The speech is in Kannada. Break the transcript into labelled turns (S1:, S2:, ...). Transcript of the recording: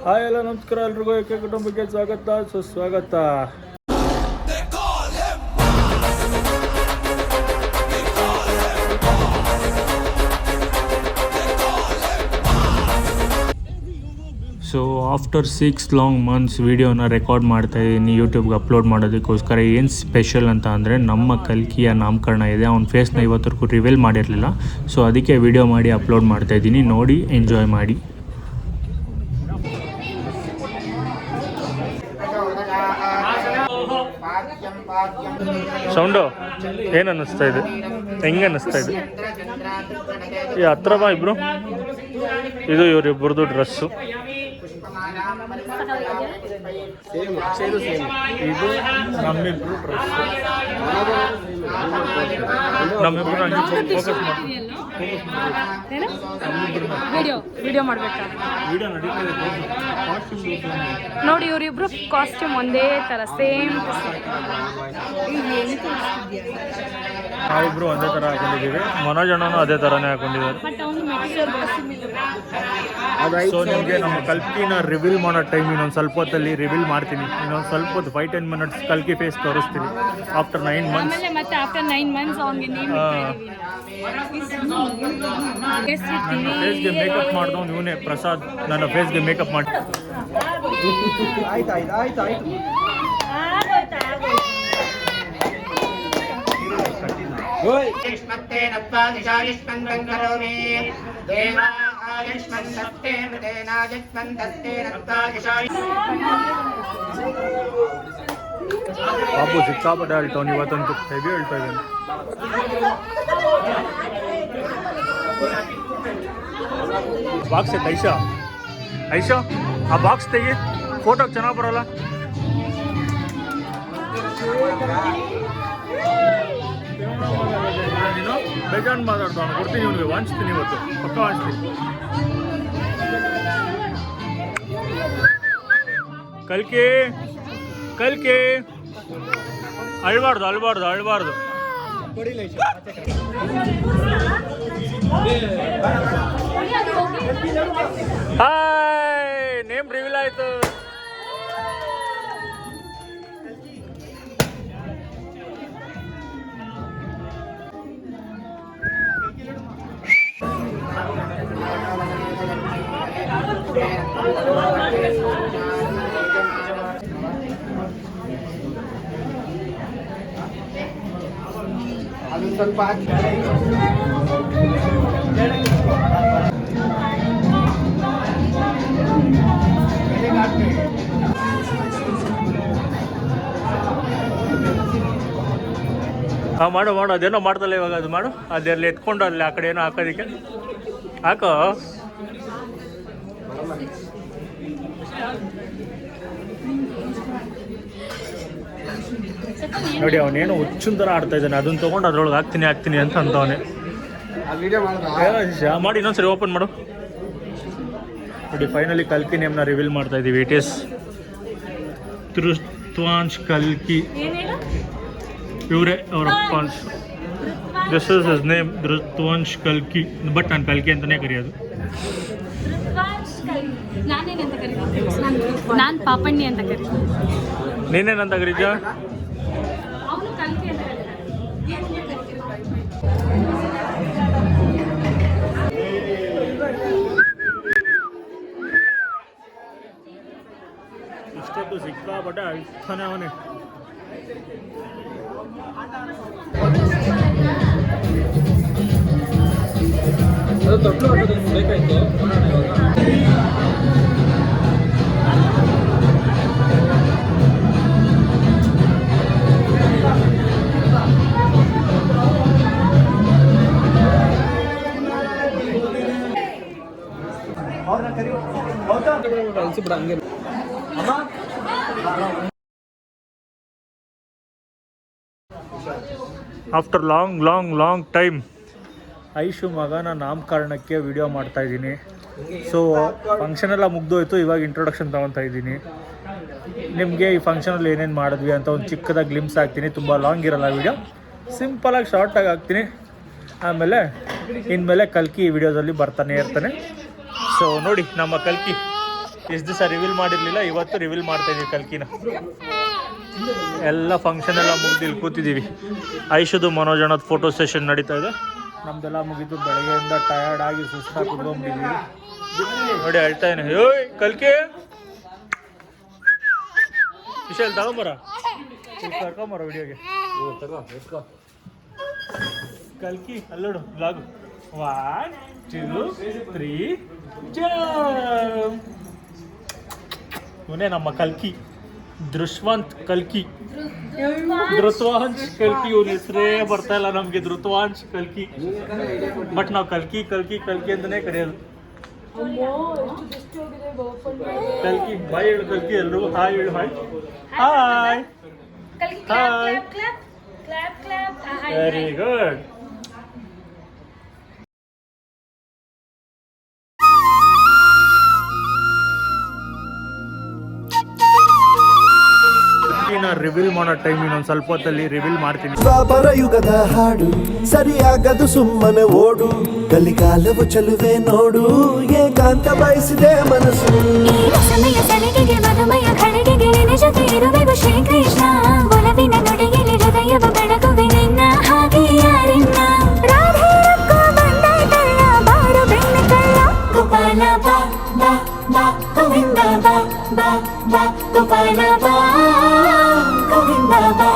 S1: ಹಾಯ್ ಎಲ್ಲ ನಮಸ್ಕಾರ ಎಲ್ರಿಗೂ ಏಕೆ ಕುಟುಂಬಕ್ಕೆ ಸ್ವಾಗತ ಸುಸ್ವಾಗತ. ಸೊ ಆಫ್ಟರ್ 6 ಲಾಂಗ್ ಮಂತ್ಸ್ ವೀಡಿಯೋನ ರೆಕಾರ್ಡ್ ಮಾಡ್ತಾಯಿದ್ದೀನಿ ಯೂಟ್ಯೂಬ್ಗೆ ಅಪ್ಲೋಡ್ ಮಾಡೋದಕ್ಕೋಸ್ಕರ. ಏನು ಸ್ಪೆಷಲ್ ಅಂತ ಅಂದರೆ ನಮ್ಮ ಕಲ್ಕಿಯ ನಾಮಕರಣ ಇದೆ. ಅವ್ನ ಫೇಸ್ನ ಇವತ್ತರೆಗೂ ರಿವೀಲ್ ಮಾಡಿರಲಿಲ್ಲ, ಸೊ ಅದಕ್ಕೆ ವೀಡಿಯೋ ಮಾಡಿ ಅಪ್ಲೋಡ್ ಮಾಡ್ತಾಯಿದ್ದೀನಿ. ನೋಡಿ ಎಂಜಾಯ್ ಮಾಡಿ. ಸೌಂಡು ಏನು ಅನ್ನಿಸ್ತಾ ಇದೆ? ಹೆಂಗೆ ಅನ್ನಿಸ್ತಾ ಇದೆ? ಈ ಹತ್ರ ಬಾ ಇಬ್ರು. ಇದು ಇವರಿಬ್ಬರದು ಡ್ರೆಸ್ಸು. ಇದು ನಮ್ಮಿಬ್ರು ಡ್ರೆಸ್. ನಮ್ಮಿಬ್ರು ಫೋಕಸ್ ಮಾಡಿ
S2: ವಿಡಿಯೋ ಮಾಡ್ಬೇಕಾ?
S1: ವಿಡಿಯೋ ನಡೀತದೆ
S2: ನೋಡಿ, ಇವರಿಬ್ರು ಕಾಸ್ಟ್ಯೂಮ್ ಒಂದೇ ತರ ಸೇಮ್.
S1: ನಾವಿಬ್ರು ಒಂದೇ ಥರ ಹಾಕೊಂಡಿದ್ದೀವಿ. ಮನೋಜ್ ಅಣ್ಣನೂ ಅದೇ ಥರನೇ ಹಾಕೊಂಡಿದ್ದಾರೆ. ಸೊ ನಿಮಗೆ ನಮ್ಮ ಕಲ್ಕಿನ ರಿವೀಲ್ ಮಾಡೋ ಟೈಮ್ ಇನ್ನೊಂದು ಸ್ವಲ್ಪ ಹೊತ್ತಲ್ಲಿ ರಿವೀಲ್ ಮಾಡ್ತೀನಿ. ಇನ್ನೊಂದು ಸ್ವಲ್ಪ ಹೊತ್ತು 5-10 ಮಿನಿಟ್ಸ್ ಕಲ್ಕಿ ಫೇಸ್ ತೋರಿಸ್ತೀನಿ. ಆಫ್ಟರ್ 9 ಮಂತ್ಸ್ ಫೇಸ್ಗೆ ಮೇಕಪ್ ಮಾಡಿದವನು ಇವನೇ ಪ್ರಸಾದ್. ನನ್ನ ಫೇಸ್ಗೆ ಮೇಕಪ್ ಮಾಡಿ ಬಾಬು ಸಿಕ್ಕಾಪಟ್ಟೆ ಹೇಳ್ತಾವ್ನು ಇವತ್ತಂತೂ. ಹೆವಿ ಹೇಳ್ತಾ ಇದ್ದಾನೆ. ಬಾಕ್ಸ್ ಐತೆ ಐಶಾ. ಐಶಾ ಆ ಬಾಕ್ಸ್ ತೆಗಿ, ಫೋಟೋಗೆ ಚೆನ್ನಾಗಿ ಬರೋಲ್ಲ. ನೀನು ಬೇಜಾನ್ ಮಾತಾಡ್ತಾವನು. ಕೊಡ್ತೀನಿ ಇವನಿಗೆ, ವಾಂಚ್ತೀನಿ ಇವತ್ತು ಪಕ್ಕ ವಾಂಚ್ತೀನಿ. ಕಲ್ಕಿ ಕಲ್ಕಿ ಅಳ್ಬಾರ್ದು ಅಳ್ಬಾರ್ದು ಅಳ್ಬಾರ್ದು. ಹಾಯ್, ನೇಮ್ ರಿವೀಲ್ ಆಯ್ತು. ಸ್ವಲ್ಪ ಮಾಡು ಮಾಡು. ಅದೇನೋ ಮಾಡ್ತಲ್ಲ ಇವಾಗ, ಅದು ಮಾಡು. ಅದೆಲ್ಲ ಎತ್ಕೊಂಡು ಅಲ್ಲಿ ಆ ಕಡೆ ಏನೋ ಹಾಕೋದಕ್ಕೆ ಹಾಕೋ. ನೋಡಿ ಅವನೇನು ಹುಚ್ಚಿನ ಥರ ಆಡ್ತಾ ಇದ್ದಾನೆ. ಅದನ್ನ ತೊಗೊಂಡು ಅದ್ರೊಳಗೆ ಹಾಕ್ತೀನಿ ಅಂತ ಅಂತವನೇ. ಮಾಡಿ ಇನ್ನೊಂದ್ಸರಿ ಓಪನ್ ಮಾಡು. ನೋಡಿ ಫೈನಲಿ ಕಲ್ಕಿ ನೇಮ್ನ ರಿವೀಲ್ ಮಾಡ್ತಾ ಇದ್ದೀವಿ. ಇಟ್ ಈಸ್ ಧೃತವಾಂಶ್ ಕಲ್ಕಿ. ಇವರೇ ಅವರ ಅಪ್ಪಾನ್ಸ್. ದಿಸ್ ಇಸ್ ಹಿಸ್ ನೇಮ್, ಧೃತವಾಂಶ್ ಕಲ್ಕಿ. ಬಟ್ ನಾನು ಕಲ್ಕಿ ಅಂತಲೇ ಕರೆಯೋದು.
S2: ನಾನು ಪಾಪಣ್ಣಿ ಅಂತ ಕರೀತೀನಿ.
S1: ನೀನೇನಂತ ಕರೀತೀಯ? ಇಷ್ಟೊತ್ತು ಸಿಕ್ಕಾಪಟ್ಟೆ ಅಳ್ತಾನೆ ಅವನೇ. ಬೇಕಾಯ್ತು. ಆಫ್ಟರ್ ಲಾಂಗ್ ಟೈಮ್ ಐಶು ಮಗನ ನಾಮಕರಣಕ್ಕೆ ವಿಡಿಯೋ ಮಾಡ್ತಾಯಿದ್ದೀನಿ. ಸೊ ಫಂಕ್ಷನ್ ಎಲ್ಲ ಮುಗ್ದೋಯ್ತು. ಇವಾಗ ಇಂಟ್ರೊಡಕ್ಷನ್ ತೊಗೊತಾ ಇದ್ದೀನಿ. ನಿಮಗೆ ಈ ಫಂಕ್ಷನಲ್ಲಿ ಏನೇನು ಮಾಡಿದ್ವಿ ಅಂತ ಒಂದು ಚಿಕ್ಕದಾಗಿ ಗ್ಲಿಮ್ಸ್ ಹಾಕ್ತೀನಿ. ತುಂಬ ಲಾಂಗ್ ಇರಲ್ಲ ವಿಡಿಯೋ, ಸಿಂಪಲಾಗಿ ಶಾರ್ಟಾಗಿ ಹಾಕ್ತೀನಿ. ಆಮೇಲೆ ಇನ್ಮೇಲೆ ಕಲ್ಕಿ ಈ ವಿಡಿಯೋದಲ್ಲಿ ಬರ್ತಾನೆ ಇರ್ತಾನೆ. ಸೊ ನೋಡಿ ನಮ್ಮ ಕಲ್ಕಿ ಇಷ್ಟು ದಿವಸ ರಿವೀಲ್ ಮಾಡಿರಲಿಲ್ಲ, ಇವತ್ತು ರಿವೀಲ್ ಮಾಡ್ತಾ ಇದೀವಿ ಕಲ್ಕಿನ. ಎಲ್ಲ ಫಂಕ್ಷನ್ ಎಲ್ಲ ಮುಗಿದು ಇಲ್ಲಿ ಕೂತಿದ್ದೀವಿ. ಐಶುದು ಮನೋಜ್ ಅಣ್ಣದ ಫೋಟೋ ಸೆಷನ್ ನಡೀತಾ ಇದೆ. ನಮ್ದೆಲ್ಲ ಮುಗಿತು, ಬೆಳಗ್ಗೆಯಿಂದ ಟಯರ್ಡ್ ಆಗಿ ಸುಸ್ತಾಗಿ ಕುತ್ಕೊಂಡ್ಬಿಟ್ಟಿದ್ದೀವಿ. ನೋಡಿ ಹೇಳ್ತಾ ಇದ್ದೀನಿ, ಓಯ್ ಕಲ್ಕಿ ವಿಶಾಲ್ ತಗೊಂಬರ, ಕರ್ಕೊಂಬರ ವಿಡಿಯೋಗೆ. ಕಲ್ಕಿ ಅಲ್ಲೋಡು ಬ್ಲಾಗು. 1 2 3 ಜಂಪ್. ಇವನೇ ನಮ್ಮ ಕಲ್ಕಿ, ದೃಶ್ವಂತ್ ಕಲ್ಕಿ, ಧೃತವಾಂಶ್ ಕಲ್ಕಿ. ಇವ್ರ ಹೆಸರೇ ಬರ್ತಾ ಇಲ್ಲ ನಮಗೆ, ಧೃತವಾಂಶ್ ಕಲ್ಕಿ. ಬಟ್ ನಾವು ಕಲ್ಕಿ ಕಲ್ಕಿ ಕಲ್ಕಿ ಅಂತಲೇ ಕರೆಯೋದು. ಕಲ್ಕಿ ಬಾಯ್ ಹೇಳು, ಕಲ್ಕಿ ಎಲ್ರು ಹಾಯ್ ಹೇಳು. Hi hi hi, very good. Reveal ಮಾಡೋ ಟೈಮ್ ಇನ್ನೊಂದು ಸ್ವಲ್ಪ ಹೊತ್ತಲ್ಲಿ ರಿವೀಲ್ ಮಾಡ್ತೀನಿ.
S3: ದ್ವಾಪರ ಯುಗದ ಹಾಡು ಸರಿಯಾಗದು, ಸುಮ್ಮನೆ ಓಡು. ಕಲಿಕಾಲವು ಚಲುವೆ ನೋಡು, ಏಕಾಂತ ಬಯಸಿದೆ ಮನಸ್ಸು.
S4: ಸಮಯ ಸಲಿಗೆಗೆ ಮಧುಮಯ ಖಳಿಗೆಗೆ ನಿನ್ನ ಜೊತೆ ಇರುವೆವು ಶ್ರೀಕೃಷ್ಣ. ಒಲವಿನ ನುಡಿಯಲ್ಲಿ ಹೃದಯವ ಬೆಳಗುವೆ ನಿನ್ನ ಹಾಗೆ ಯಾರಿನ್ನ. ರಾಧೆ ರೊಕ್ಕ ಬಂದಾಯ್ತಲ್ಲ, ಬಾರು ಬೆಣ್ಣೆ ಕಳ್ಳ. ಗೋಪಾಲ ಬಾ ಬಾ ಬಾ ಗೋವಿಂದ ಬಾ ಬಾ ಬಾ ಗೋಪಾಲ ಬಾ ಗೋವಿಂದ ಬಾ.